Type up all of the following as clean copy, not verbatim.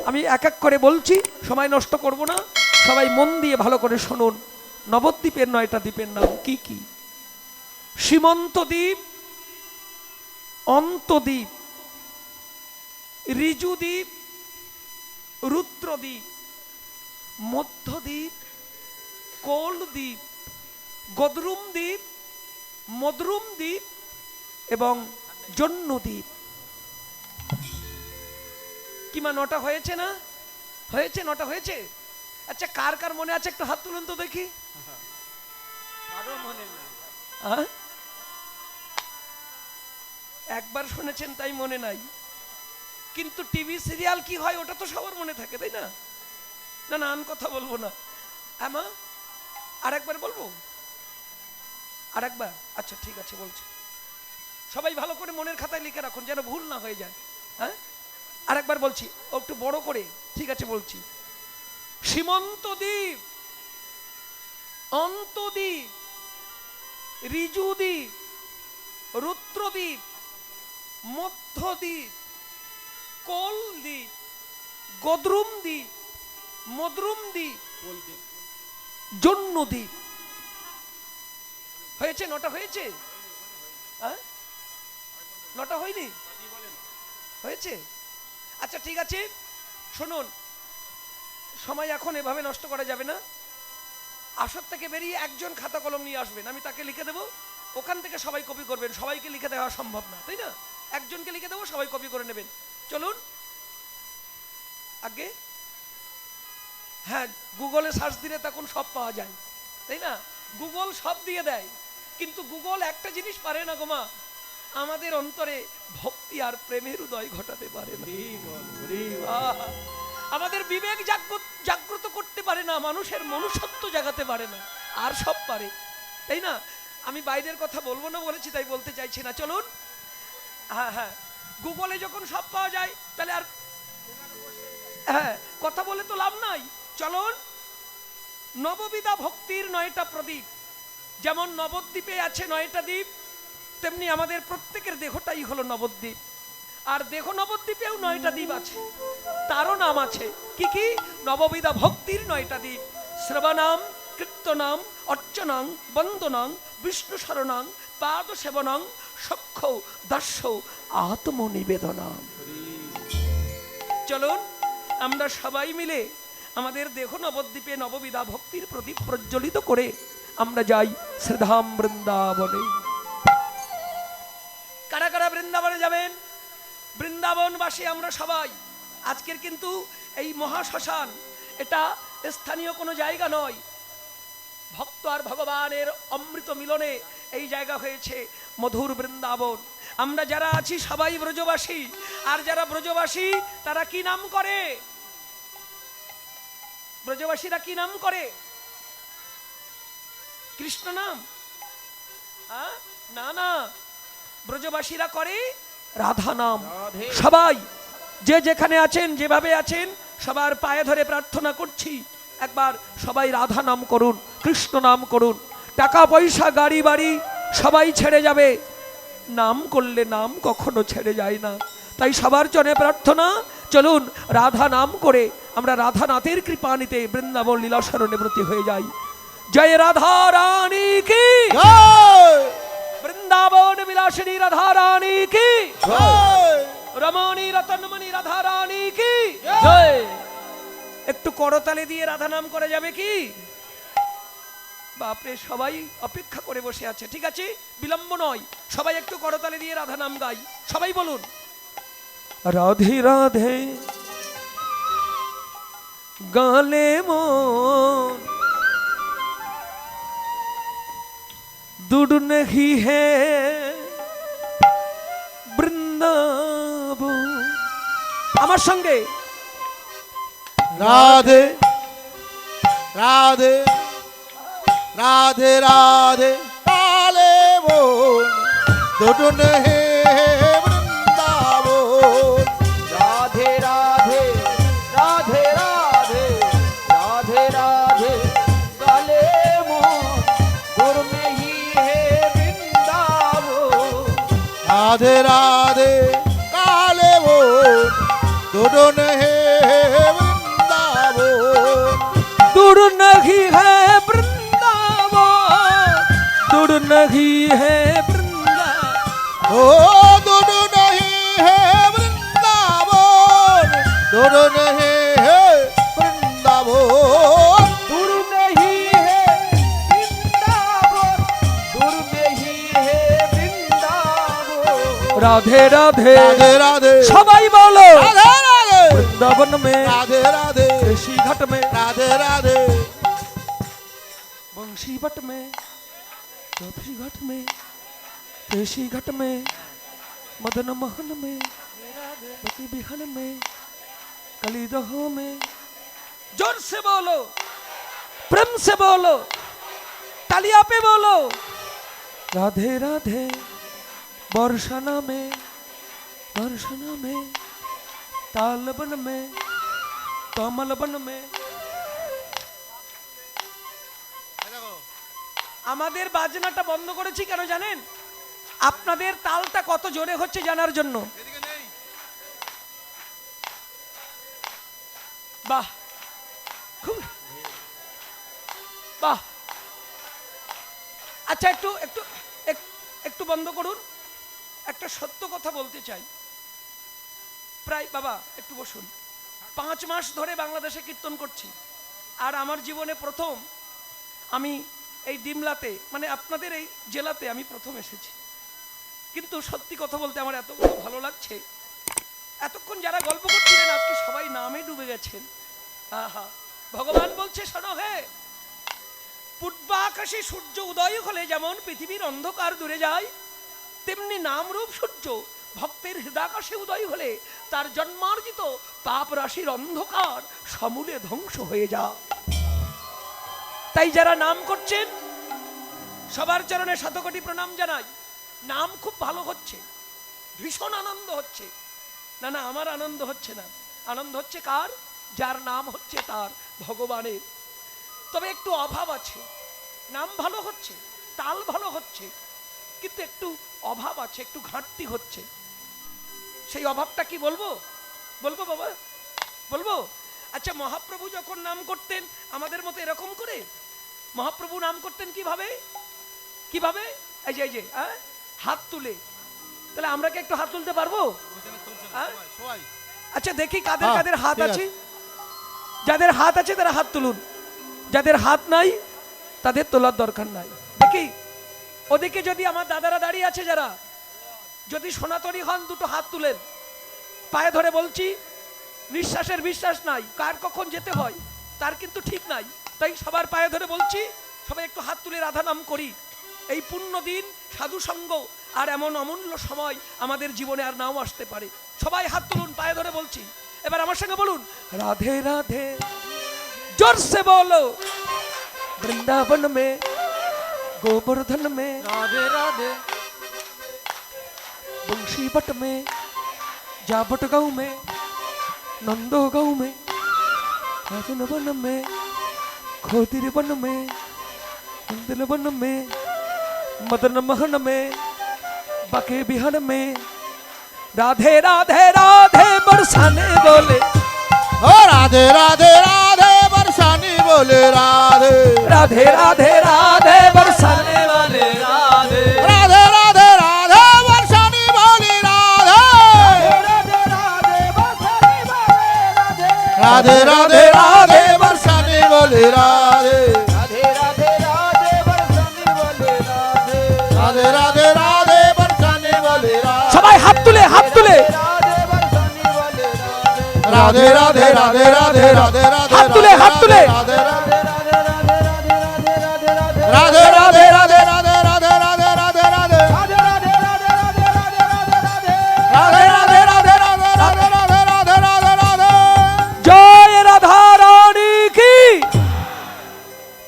আমি এক এক করে বলছি, সময় নষ্ট করব না, সবাই মন দিয়ে ভালো করে শুনুন। নবদ্বীপের 9টা দ্বীপের নাম কি কি? সীমন্ত দ্বীপ, অন্তদ্বীপ, ঋজুদ্বীপ, রুদ্রদ্বীপ, মধ্যদ্বীপ, কোলদ্বীপ, গদরুম দ্বীপ, মদরুম দ্বীপ এবং জন্মদ্বীপ। কি মা 9টা হয়েছে না? হয়েছে, 9টা হয়েছে। আচ্ছা, কার কার মনে আছে একটু হাত তুলুন তো দেখি। কারো মনে নাই। একবার শুনেছেন তাই মনে নাই, কিন্তু টিভি সিরিয়াল কি হয় ওটা তো সবার মনে থাকে, তাই না? না না, আমি কথা বলবো না। আমা আরেকবার বলবো, আরেকবার? আচ্ছা ঠিক আছে, বলছি। সবাই ভালো করে মনের খাতায় লিখে রাখুন যেন ভুল না হয়ে যায়। হ্যাঁ, আরেকবার বলছি, একটু বড় করে। ঠিক আছে, বলছি। সীমন্ত দ্বীপ, অন্তদ্বীপ, ঋজুদ্বীপ, রুদ্রদ্বীপ, মধ্যদ্বীপ, কোলদ্বীপ, গদরুম দ্বীপ, মদরুম দ্বীপ, জন্মদ্বীপ। হয়েছে? 9টা হয়েছে? হ্যাঁ, 9টা হয়নি? হয়েছে? আচ্ছা ঠিক আছে, শুনুন, সময় এখন এভাবে নষ্ট করা যাবে না। আসর থেকে বেরিয়ে একজন খাতা কলম নিয়ে আসবেন, আমি তাকে লিখে দেবো, ওখান থেকে সবাই কপি করবেন। সবাইকে লিখে দেওয়া সম্ভব না, তাই না? একজনকে লিখে দেবো, সবাই কপি করে নেবেন। চলুন আগে। হ্যাঁ, গুগলে সার্চ দিলে তখন সব পাওয়া যায়, তাই না? গুগল সব দিয়ে দেয়, কিন্তু গুগল একটা জিনিস পারে না গো মা, আমাদের অন্তরে ভক্তি আর প্রেমের উদয় ঘটাতে পারে না। আমাদের বিবেক জাগ্রত করতে পারে না, মানুষের মনুষ্যত্ব জাগাতে পারে না। আর সব পারে, তাই না? আমি বাইরের কথা বলবো না বলেছি, তাই বলতে চাইছি না। চলুন। হ্যাঁ হ্যাঁ, গুগলে যখন সব পাওয়া যায় তাহলে আর হ্যাঁ কথা বলে তো লাভ নাই। চলুন, নববিধা ভক্তির 9টা প্রদীপ। যেমন নবদ্বীপে আছে 9টা দ্বীপ, তেমনি আমাদের প্রত্যেকের দেহটাই হলো নবদ্বীপ। আর দেহ নবদ্বীপেও 9টা দ্বীপ আছে, তারও নাম আছে। কি কি? নববিধা ভক্তির 9টা দ্বীপ। শ্রবণাম, কীর্তনাম, অর্চনাং, বন্দনাং, বিষ্ণু শরণাং, পাদ সেবনাং, সখ্য দর্শ আত্মনিবেদনাম। চলুন আমরা সবাই মিলে আমাদের দেহ নবদ্বীপে নববিধা ভক্তির প্রদীপ প্রজ্বলিত করে আমরা যাই শ্রীধাম বৃন্দাবনে। কারা কারা বৃন্দাবনে যাবেন? বৃন্দাবনবাসী আমরা সবাই। আজকের কিন্তু এই মহাশ্মশান এটা স্থানীয় কোনো জায়গা নয়, ভক্ত আর ভগবানের অমৃত মিলনে এই জায়গা হয়েছে মধুর বৃন্দাবন। আমরা যারা আছি সবাই ব্রজবাসী, আর যারা ব্রজবাসী তারা কি নাম করে? ব্রজবাসীরা কি নাম করে? কৃষ্ণ নাম? না না, ব্রজবাসীরা করে রাধা নাম। সবাই যে যেখানে আছেন, যেভাবে আছেন, সবার পায়ে ধরে প্রার্থনা করছি, একবার সবাই রাধা নাম করুন, কৃষ্ণ নাম করুন। টাকা পয়সা গাড়ি বাড়ি সবাই ছেড়ে যাবে, নাম করলে নাম কখনো ছেড়ে যায় না। তাই সবার জন্য প্রার্থনা, চলুন রাধা নাম করে আমরা রাধানাথের কৃপা নিতে বৃন্দাবন লীলা শরণে ব্রতী হয়ে যাই। জয় রাধা রানী কি জয়, বৃন্দাবন বিলাসিনী রাধা রানী কি জয়, রমণী রতনমণি রাধা রানী কি জয়। একটু করতালি দিয়ে রাধা নাম করা যাবে কি? বাপরে, সবাই অপেক্ষা করে বসে আছে। ঠিক আছে, বিলম্ব নয়, সবাই একটু করতালি দিয়ে রাধা নাম গাই। সবাই বলুন, রাধে রাধে গালে মন दूर नहीं है বৃন্দাবন। আমার সঙ্গে রাধে রাধে রাধে রাধে কালে মন দুটো নেহে বৃন্দাবন। রাধে রাধে রাধে রাধে রাধে রাধে কালে মন দুর নেহি হে বৃন্দাবন। রাধে রাধে কালে মন দুটো নেহে नहीं है वृंदा ओ दूर नहीं है वृंदावन, दूर नहीं है वृंदावन। दूर नहीं है वृंदावन, दूर नहीं है वृंदावन। राधे राधे राधे राधे सबाई बोलो राधे राधे वृंदावन में राधे राधे ऋषि घाट में राधे राधे बंशी भट्ट में ऋषि घाट में ऋषि घाट में मदन मोहन में पति बिहन में कलीदह में। जोर से बोलो, प्रेम से बोलो, तालिया पे बोलो। राधे राधे बरसाना में तालबन में कमलबन में। আমাদের বাজনাটা বন্ধ করেছি কেন জানেন? আপনাদের তালটা কত জোরে হচ্ছে জানার জন্য। বাহ, খুব বাহ। আচ্ছা একটু একটু একটু বন্ধ করুন। একটা সত্য কথা বলতে চাই। প্রায় বাবা একটু বসুন। 5 মাস ধরে বাংলাদেশে কীর্তন করছি, আর আমার জীবনে প্রথম আমি এই ডিমলাতে, মানে আপনাদের এই জেলাতে আমি প্রথম এসেছি। কিন্তু সত্যি কথা বলতে আমার এত ভালো লাগছে। এতক্ষণ যারা গল্প করছিলেন আজকে সবাই নামে ডুবে গেছেন। আহা, ভগবান বলছে শোনো হে, পূর্বাকাশে সূর্য উদয় হলে যেমন পৃথিবীর অন্ধকার দূরে যায়, তেমনি নামরূপ সূর্য ভক্তের হৃদয়াকাশে উদয় হলে তার জন্মার্জিত পাপ রাশির অন্ধকার সমূলে ধ্বংস হয়ে যায়। তাই যারা নাম করছেন সবার চরণে শতকোটি প্রণাম জানাই। নাম খুব ভালো হচ্ছে, ভীষণ আনন্দ হচ্ছে। না না, আমার আনন্দ হচ্ছে না, আনন্দ হচ্ছে কার? যার নাম হচ্ছে তার, ভগবানের। তবে একটু অভাব আছে। নাম ভালো হচ্ছে, তাল ভালো হচ্ছে, কিন্তু একটু অভাব আছে, একটু ঘাটতি হচ্ছে। সেই অভাবটা কি বলবো? বলবো বাবা, বলবো? আচ্ছা, মহাপ্রভু যখন নাম করতেন আমাদের মতো এরকম করে? মহাপ্রভু নাম করতেন কিভাবে? কিভাবে? এই যে হাত তুলে। তাহলে আমরা কি একটু হাত তুলতে পারবো? আচ্ছা দেখি কাদের কাদের হাত আছে। যাদের হাত আছে তারা হাত তুলুন, যাদের হাত নাই তাদের তোলার দরকার নাই। দেখি ওদিকে যদি আমার দাদারা দাঁড়িয়ে আছে যারা, যদি সনাতনী হন দুটো হাত তুলেন। পায়ে ধরে বলছি, নিঃশ্বাসের বিশ্বাস নাই, কার কখন যেতে হয় তার কিন্তু ঠিক নাই। তাই সবার পায়ে ধরে বলছি, সবাই একটু হাত তুলে রাধা নাম করি। এই পুণ্য দিন, সাধু সঙ্গ আর এমন অমূল্য সময় আমাদের জীবনে আর নাও আসতে পারে। সবাই হাত তুলুন, পায়ে ধরে বলছি। এবার আমার সঙ্গে বলুন, রাধে রাধে, जोर से बोलो। वृंदावन में, गोवर्धन में, राधे राधे, बंशी भट्ट में, जाबट गाँव में, नंदो गाँव में, राजन वन में, खोदिर वन में, इंदिल वन में, मदन महन में, बाके बिहान में। राधे राधे राधे बरसाने बोले, ओ राधे राधे राधे बरसानी बोले राधे, राधे राधे राधे बरसाने वाले राधे, राधे राधे राधे बरसानी बोली राधे, राधे राधे राधे बरसानी बोले राधे, राधे राधे राधे बरसाने वाले राधे, राधे राधे राधे बरसानी बोले राधे। সবাই হাত তুলে, হাত তুলে। राधे राधे राधे राधे राधे राधे हाथ तुले, हाथ तुले। राधे राधे राधे राधे राधे राधे राधे राधे राधे राधे राधे राधे राधे राधे राधे राधे राधे। जय राधा रानी की,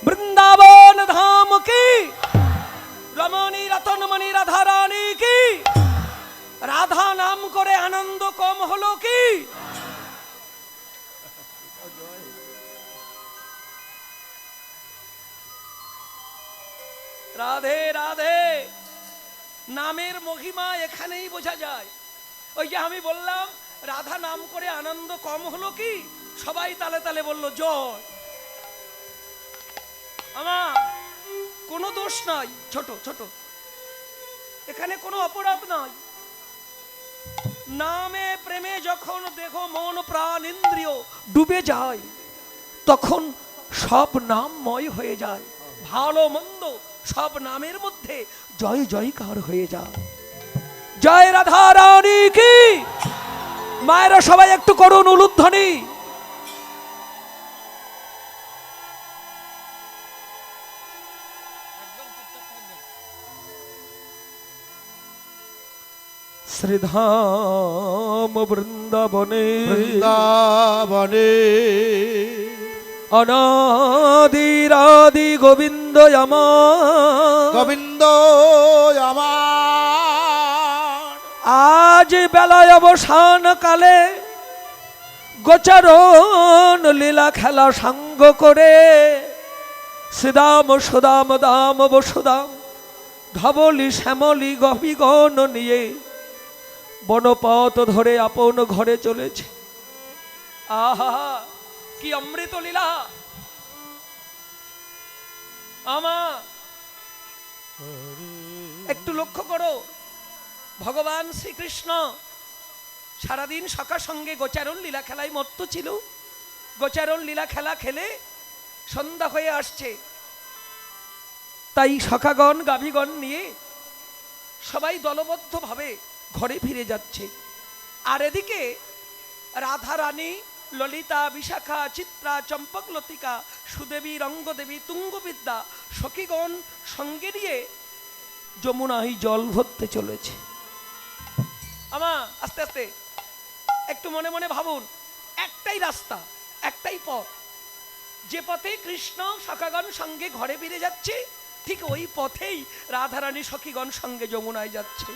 वृंदावन धाम की, रमणी रतनमणि राधा रानी की। राधा नाम करे आनंद कम हलो की? রাধে রাধে। নামের মহিমা এখানেই বোঝা যায়। ওই যে আমি বললাম রাধা নাম করে আনন্দ কম হলো কি? সবাই তালে তালে বলল জয়। আমার কোনো দোষ নাই, ছোট ছোট, এখানে কোনো অপরাধ নাই। নামে প্রেমে যখন দেহ মন প্রাণ ইন্দ্রিয় ডুবে যায়, তখন সব নামময় হয়ে যায়, ভালো মন্দ সব নামের মধ্যে জয় জয়কার হয়ে যায়। জয় রাধা রানী কি। মায়েরা সবাই একটু করুন উলুধ্বনি। শ্রীধাম বৃন্দাবনে বৃন্দাবনে অনাদিরাদি গোবিন্দ আমার, গোবিন্দ আমার। আজ বেলায় অবসান কালে গোচরণ লীলা খেলা সাঙ্গ করে, শ্রীদাম সুদাম দাম বসুদাম ধবলি শ্যামলি গহিগণ নিয়ে বনপথ ধরে আপন ঘরে চলেছে। আহা কি অমৃত লীলা। আমা একটু লক্ষ্য করো, ভগবান শ্রীকৃষ্ণ সারাদিন সখা সঙ্গে গোচারণ লীলা খেলায় মত্ত ছিল। গোচারণ লীলা খেলা খেলে সন্ধ্যা হয়ে আসছে, তাই সখাগণ গাভীগণ নিয়ে সবাই দলবদ্ধভাবে ঘরে ফিরে যাচ্ছে। আর এদিকে রাধা রানী, ললিতা, বিশাখা, চিত্রা, চম্পক লতিকা, সুদেবী, রঙ্গদেবী, তুঙ্গবিদ্যা সখীগণ সঙ্গে নিয়ে যমুনায় জল ভরতে চলেছে। আমা আস্তে আস্তে একটু মনে মনে ভাবুন, একটাই রাস্তা, একটাই পথ, যে পথে কৃষ্ণ সখাগণ সঙ্গে ঘরে ফিরে যাচ্ছে, ঠিক ওই পথেই রাধারানী সখীগণ সঙ্গে যমুনায় যাচ্ছে।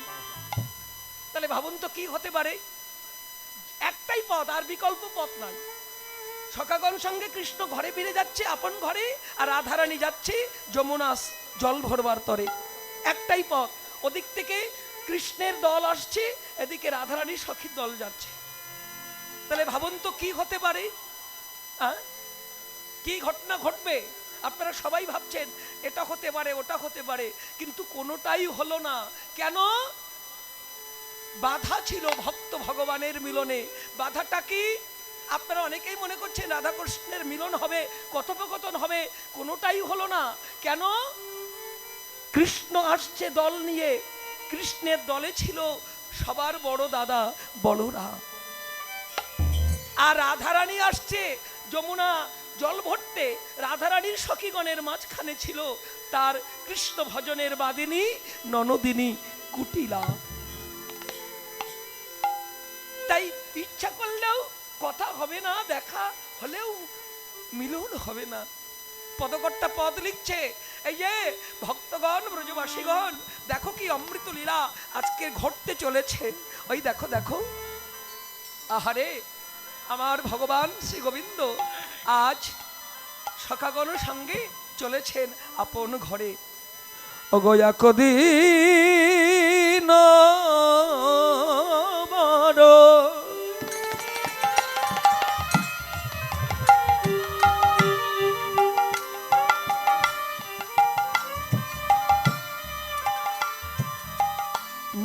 তাহলে ভাবুন তো কি হতে পারে। একটাই পথ, আর বিকল্প পথ নাই। সখাগণ সঙ্গে কৃষ্ণ ঘরে ফিরে যাচ্ছে আপন ঘরে, আর রাধারানী যাচ্ছে যমুনা জল ভরবার তরে। একটাই পথ, ওদিক থেকে কৃষ্ণের দল আসছে, এদিকে রাধারানী সখীর দল যাচ্ছে। তাহলে ভাবুন তো কি হতে পারে, কি ঘটনা ঘটবে। আপনারা সবাই ভাবছেন এটা হতে পারে ওটা হতে পারে, কিন্তু কোনোটাই হলো না। কেন? বাধা ছিল ভক্ত ভগবানের মিলনে। বাধাটা কি? আপনারা অনেকেই মনে করছেন রাধা কৃষ্ণের মিলন হবে, কথোপকথন হবে, কোনোটাই হলো না। কেন? কৃষ্ণ আসছে দল নিয়ে, কৃষ্ণের দলে ছিল সবার বড় দাদা বলরাম, আর রাধারানী আসছে যমুনা জল ভরতে। রাধারানীর সখীগণের মাঝখানে ছিল তার কৃষ্ণ ভজনের বাদিনী ননদিনী কুটিলা। তাই ইচ্ছা করলেও কথা হবে না, দেখা হলেও মিলন হবে না। পদকর্তা পদ লিখছে, এই যে ভক্তগণ, ব্রজবাসীগণ, দেখো কি অমৃত লীলা আজকে ঘটতে চলেছে। ওই দেখো দেখো, আহারে আমার ভগবান শ্রী গোবিন্দ আজ সখাগণের সঙ্গে চলেছেন আপন ঘরে। অগয়া কদিন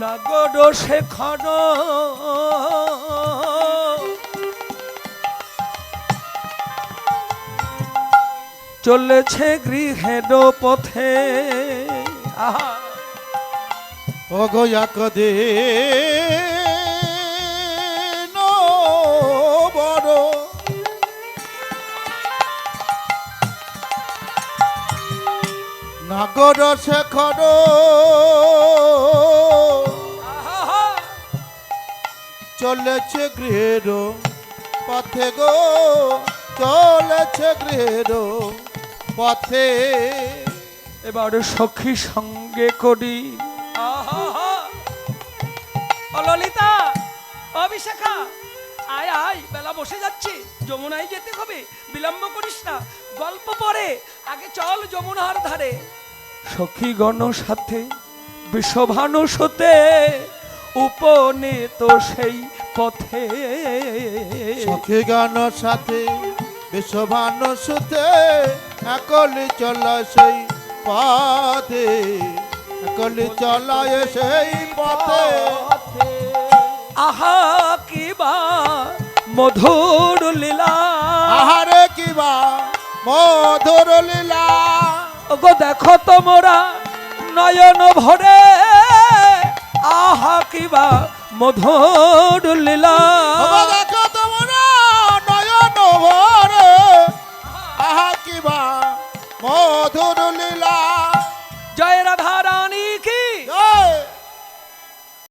নাগর শেখর চলেছে গৃহের পথে। আহা অগয়া কদে বড় নাগর শেখর চলেছে গৃহের পথে গো, চলেছে গৃহের পথে। এবার সখী সঙ্গে করি। ললিতা, অবিশাখা, আয় আয়, বেলা বসে যাচ্ছে, যমুনায় যেতে হবে, বিলম্ব করিস না। গল্প পরে, আগে চল যমুনার ধারে। সখীগণ সাথে বিষভানু সতে উপনীত সেই পথে। সখীগণ সাথে বিশ্বভানু সুতে একলি চল সেই পথে কলি চলায় সেই পথে আহা কিবা মধুর লীলা, আহারে কিবা মধুর লীলা, ওগো দেখো তোমরা নয়ন ভরে, আহা কিবা মধুর লীলা। ও বাবা